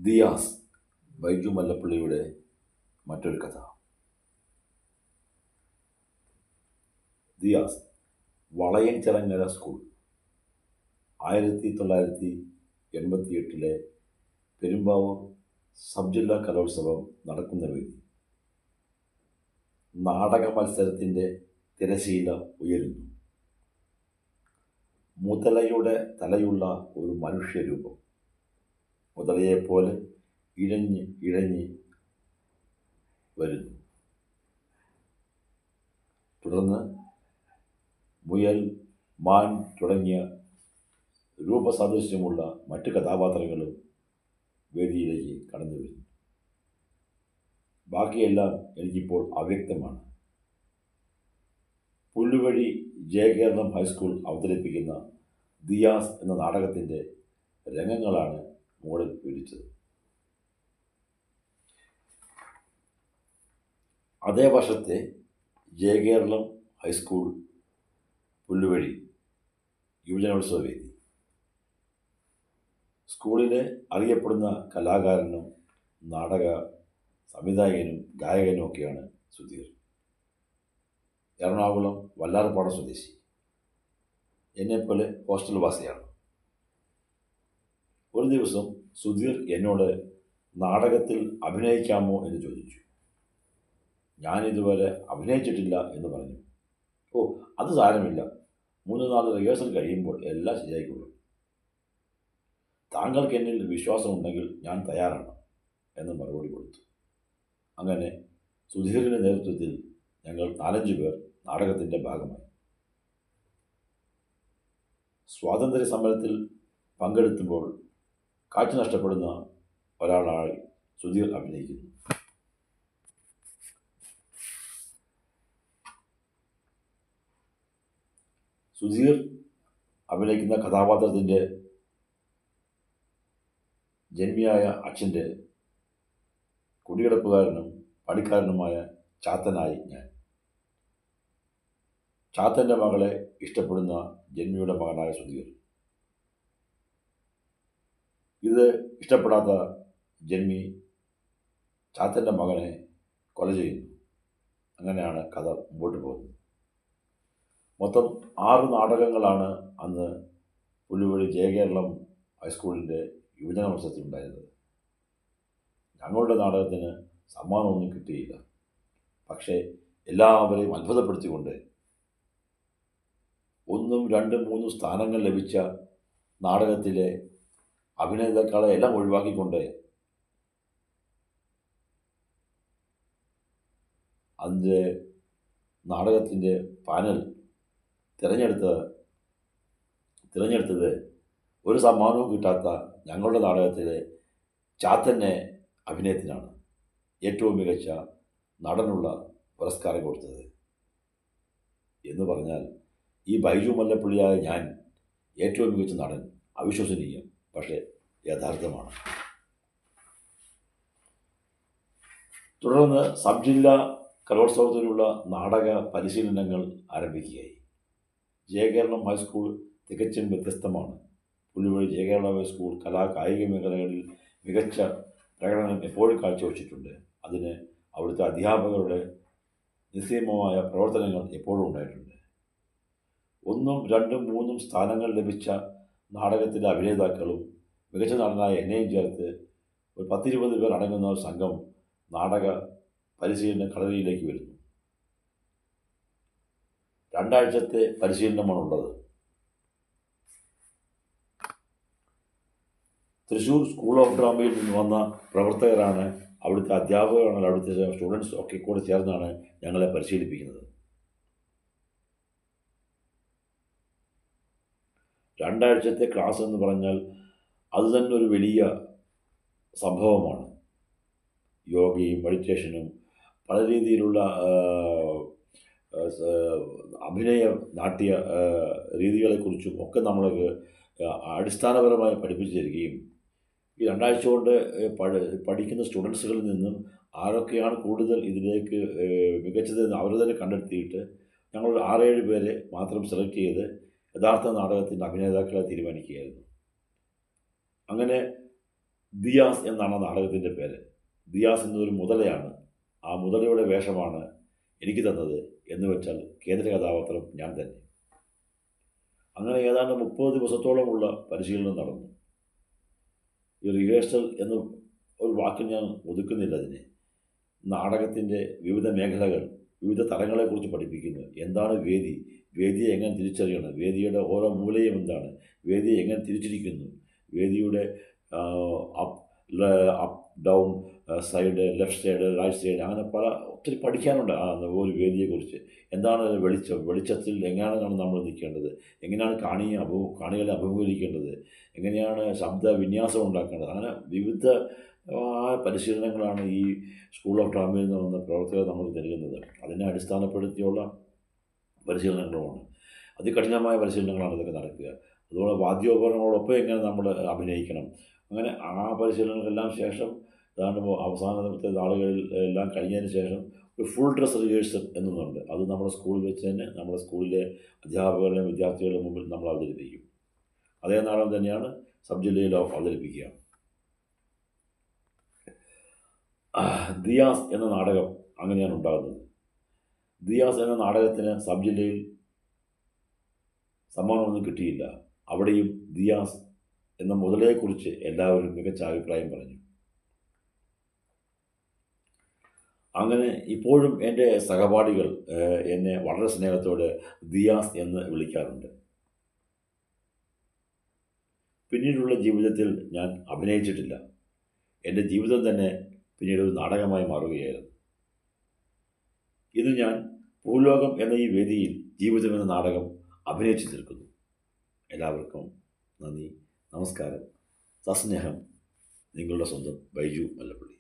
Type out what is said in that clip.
ദിയാസ് ബൈജു മല്ലപ്പള്ളിയുടെ മറ്റൊരു കഥ. Diaz Valayanchirangara school 1988 Perumbavoor sub ജില്ലാ കലോത്സവം നടക്കുന്ന വേദി. നാടക മത്സരത്തിൻ്റെ തിരശീല ഉയരുന്നു. മുതലയുടെ തലയുള്ള ഒരു മനുഷ്യരൂപം മുതലയെപ്പോലെ ഇഴഞ്ഞ് ഇഴഞ്ഞ് വരുന്നു. തുടർന്ന് മുയൽ, മാൻ തുടങ്ങിയ രൂപസാദൃശ്യമുള്ള മറ്റു കഥാപാത്രങ്ങളും വേദിയിലേക്ക് കടന്നു വരുന്നു. ബാക്കിയെല്ലാം എനിക്കിപ്പോൾ അവ്യക്തമാണ്. പുല്ലുവഴി ജയകേരളം ഹൈസ്കൂൾ അവതരിപ്പിക്കുന്ന ദിയാസ് എന്ന നാടകത്തിൻ്റെ രംഗങ്ങളാണ് മുകളിൽ വിവരിച്ചത്. അതേ വർഷത്തെ ജയകേരളം ഹൈസ്കൂൾ പുല്ലുവഴി യുവജനോത്സവ വേദി. സ്കൂളിലെ അറിയപ്പെടുന്ന കലാകാരനും നാടക സംവിധായകനും ഗായകനും ഒക്കെയാണ് സുധീർ. എറണാകുളം വല്ലാർപാടം സ്വദേശി. എന്നെപ്പോലെ ഹോസ്റ്റൽ വാസിയാണ്. ഒരു ദിവസം സുധീർ എന്നോട് നാടകത്തിൽ അഭിനയിക്കാമോ എന്ന് ചോദിച്ചു. ഞാനിതുവരെ അഭിനയിച്ചിട്ടില്ല എന്ന് പറഞ്ഞു. ഓ, അത് സാരമില്ല, 3-4 റിഹേഴ്സൽ കഴിയുമ്പോൾ എല്ലാം ശരിയായിക്കൊള്ളും. താങ്കൾക്ക് എന്നിൽ വിശ്വാസമുണ്ടെങ്കിൽ ഞാൻ തയ്യാറാണ് എന്ന് മറുപടി കൊടുത്തു. അങ്ങനെ സുധീറിൻ്റെ നേതൃത്വത്തിൽ ഞങ്ങൾ 4-5 പേർ നാടകത്തിൻ്റെ ഭാഗമായി. സ്വാതന്ത്ര്യ സമരത്തിൽ പങ്കെടുത്തുമ്പോൾ കാഴ്ച നഷ്ടപ്പെടുന്ന ഒരാളായി സുധീർ അഭിനയിക്കുന്നു. സുധീർ അഭിനയിക്കുന്ന കഥാപാത്രത്തിൻ്റെ ജന്മിയായ അച്ഛൻ്റെ കുടികിടപ്പുകാരനും പണിക്കാരനുമായ ചാത്തനായി ഞാൻ. ചാത്തൻ്റെ മകളെ ഇഷ്ടപ്പെടുന്ന ജന്മിയുടെ മകനായ സുധീർ. ഇത് ഇഷ്ടപ്പെടാത്ത ജന്മി ചാത്തൻ്റെ മകനെ കൊല ചെയ്യുന്നു. അങ്ങനെയാണ് കഥ മുമ്പോട്ട് പോകുന്നത്. മൊത്തം 6 നാടകങ്ങളാണ് അന്ന് പുല്ലുവഴി ജയകേരളം ഹൈസ്കൂളിൻ്റെ യുവജന മത്സരത്തിലുണ്ടായിരുന്നത്. ഞങ്ങളുടെ നാടകത്തിന് സമ്മാനമൊന്നും കിട്ടിയില്ല. പക്ഷേ എല്ലാവരെയും അത്ഭുതപ്പെടുത്തിക്കൊണ്ട് 1, 2, 3 സ്ഥാനങ്ങൾ ലഭിച്ച നാടകത്തിലെ അഭിനേതാക്കളെ എല്ലാം ഒഴിവാക്കിക്കൊണ്ട് അതിൻ്റെ നാടകത്തിൻ്റെ പാനൽ തിരഞ്ഞെടുത്തത് ഒരു സമ്മാനവും കിട്ടാത്ത ഞങ്ങളുടെ നാടകത്തിലെ ചാത്തൻ്റെ അഭിനയത്തിനാണ് ഏറ്റവും മികച്ച നടനുള്ള പുരസ്കാരം കൊടുത്തത്. എന്ന് പറഞ്ഞാൽ ഈ ബൈജു മല്ലപ്പള്ളിയായ ഞാൻ ഏറ്റവും മികച്ച നടൻ അവിശ്വസനീയം, പക്ഷേ യഥാർത്ഥമാണ്. തുടർന്ന് സബ് ജില്ലാ കലോത്സവത്തിനുള്ള നാടക പരിശീലനങ്ങൾ ആരംഭിക്കുകയായി. ജയകേരളം ഹൈസ്കൂൾ തികച്ചും വ്യത്യസ്തമാണ്. പുല്ലുവഴി ജയകേരളം ഹൈസ്കൂൾ കായിക മേഖലകളിൽ മികച്ച പ്രകടനം എപ്പോഴും കാഴ്ചവെച്ചിട്ടുണ്ട്. അതിന് അവിടുത്തെ അധ്യാപകരുടെ നിസ്സീമമായ പ്രവർത്തനങ്ങൾ എപ്പോഴും ഉണ്ടായിട്ടുണ്ട്. 1, 2, 3 സ്ഥാനങ്ങൾ ലഭിച്ച നാടകത്തിലെ അഭിനേതാക്കളും മികച്ച നടനായ എന്നെയും ചേർത്ത് ഒരു 10-20 പേർ അടങ്ങുന്ന ഒരു സംഘം നാടക പരിശീലന കളരിയിലേക്ക് വരുന്നു. 2 ആഴ്ചത്തെ പരിശീലനമാണുള്ളത്. തൃശ്ശൂർ സ്കൂൾ ഓഫ് ഡ്രാമയിൽ നിന്ന് വന്ന പ്രവർത്തകരാണ്, അവിടുത്തെ അധ്യാപകരാണ്, അവിടുത്തെ സ്റ്റുഡൻസ് ഒക്കെ കൂടെ ചേർന്നാണ് ഞങ്ങളെ പരിശീലിപ്പിക്കുന്നത്. 2 ആഴ്ചത്തെ ക്ലാസ് എന്ന് പറഞ്ഞാൽ അത് തന്നെ ഒരു വലിയ സംഭവമാണ്. യോഗയും മെഡിറ്റേഷനും പല രീതിയിലുള്ള അഭിനയ നാട്യ രീതികളെക്കുറിച്ചും ഒക്കെ നമ്മൾക്ക് അടിസ്ഥാനപരമായി പഠിപ്പിച്ചു തരികയും ഈ 2 ആഴ്ച കൊണ്ട് പഠിക്കുന്ന സ്റ്റുഡൻസുകളിൽ നിന്നും ആരൊക്കെയാണ് കൂടുതൽ ഇതിലേക്ക് മികച്ചതെന്ന് അവർ തന്നെ കണ്ടെത്തിയിട്ട് ഞങ്ങൾ 6-7 പേരെ മാത്രം സെലക്ട് ചെയ്ത് യഥാർത്ഥ നാടകത്തിൻ്റെ അഭിനേതാക്കളെ തീരുമാനിക്കുകയായിരുന്നു. അങ്ങനെ ദിയാസ് എന്നാണ് നാടകത്തിൻ്റെ പേര്. ദിയാസ് എന്നതൊരു മുതലയാണ്. ആ മുതലയുടെ വേഷമാണ് എനിക്ക് തന്നത് എന്ന് വെച്ചാൽ കേന്ദ്ര കഥാപാത്രം ഞാൻ തന്നെ. അങ്ങനെ ഏതാണ്ട് 30 ദിവസത്തോളമുള്ള പരിശീലനം നടന്നു. ഈ റിഹേഴ്സൽ എന്ന ഒരു വാക്കിൽ ഞാൻ ഒതുക്കുന്നില്ല അതിനെ. നാടകത്തിൻ്റെ വിവിധ മേഖലകൾ, വിവിധ തലങ്ങളെക്കുറിച്ച് പഠിപ്പിക്കുന്നു. എന്താണ് വേദി, വേദിയെ എങ്ങനെ തിരിച്ചറിയണം, വേദിയുടെ ഓരോ മൂലയും എന്താണ്, വേദിയെ എങ്ങനെ തിരിച്ചിരിക്കുന്നു, വേദിയുടെ up up down side, left side, right side, അങ്ങനെ ഒത്തിരി പഠിക്കാനുണ്ട് ഒരു വേദിയെക്കുറിച്ച്. എന്താണ് വെളിച്ചത്തിൽ എങ്ങനെയാണ് നമ്മൾ നിൽക്കേണ്ടത്, എങ്ങനെയാണ് കാണികളെ അഭിമുഖീകരിക്കേണ്ടത്, എങ്ങനെയാണ് ശബ്ദ വിന്യാസം ഉണ്ടാക്കേണ്ടത്, അങ്ങനെ വിവിധ പരിശീലനങ്ങളാണ് ഈ സ്കൂൾ ഓഫ് ഡ്രാമയിൽ നിന്ന് വന്ന പ്രവർത്തകർ നമുക്ക് നൽകുന്നത്. അതിനെ അടിസ്ഥാനപ്പെടുത്തിയുള്ള പരിശീലനങ്ങളുമാണ്. അതികഠിനമായ പരിശീലനങ്ങളാണ് ഇതൊക്കെ നടക്കുക. അതുപോലെ വാദ്യോപകരണങ്ങളോടൊപ്പം എങ്ങനെ നമ്മൾ അഭിനയിക്കണം, അങ്ങനെ ആ പരിശീലനങ്ങളെല്ലാം ശേഷം ഏതാണ്ട് അവസാനത്തെ നാളുകളിൽ എല്ലാം കഴിഞ്ഞതിന് ശേഷം ഒരു ഫുൾ ഡ്രസ് റിഹേഴ്സൽ എന്നുണ്ട്. അത് നമ്മുടെ സ്കൂളിൽ വെച്ച് തന്നെ നമ്മുടെ സ്കൂളിലെ അധ്യാപകരുടെയും വിദ്യാർത്ഥികളുടെ മുമ്പിൽ നമ്മൾ അവതരിപ്പിക്കും. അതേ നാടകം തന്നെയാണ് സബ് ജില്ലയിൽ അവതരിപ്പിക്കുക. ദിയാസ് എന്ന നാടകം അങ്ങനെയാണ് ഉണ്ടാകുന്നത്. ദിയാസ് എന്ന നാടകത്തിന് സബ് ജില്ലയിൽ സമ്മാനമൊന്നും കിട്ടിയില്ല. അവിടെയും ദിയാസ് എന്ന മുതലയെക്കുറിച്ച് എല്ലാവരും മികച്ച അഭിപ്രായം പറഞ്ഞു. അങ്ങനെ ഇപ്പോഴും എൻ്റെ സഹപാഠികൾ എന്നെ വളരെ സ്നേഹത്തോടെ ദിയാസ് എന്ന് വിളിക്കാറുണ്ട്. പിന്നീടുള്ള ജീവിതത്തിൽ ഞാൻ അഭിനയിച്ചിട്ടില്ല. എൻ്റെ ജീവിതം തന്നെ പിന്നീട് ഒരു നാടകമായി മാറുകയായിരുന്നു. ഇന്ന് ഞാൻ ഭൂലോകം എന്ന ഈ വേദിയിൽ ജീവിതം എന്ന നാടകം അഭിനയിച്ചു തീർക്കുന്നു. എല്ലാവർക്കും നന്ദി, നമസ്കാരം, സസ്നേഹം. നിങ്ങളുടെ സ്വന്തം ബൈജു മല്ലപ്പള്ളി.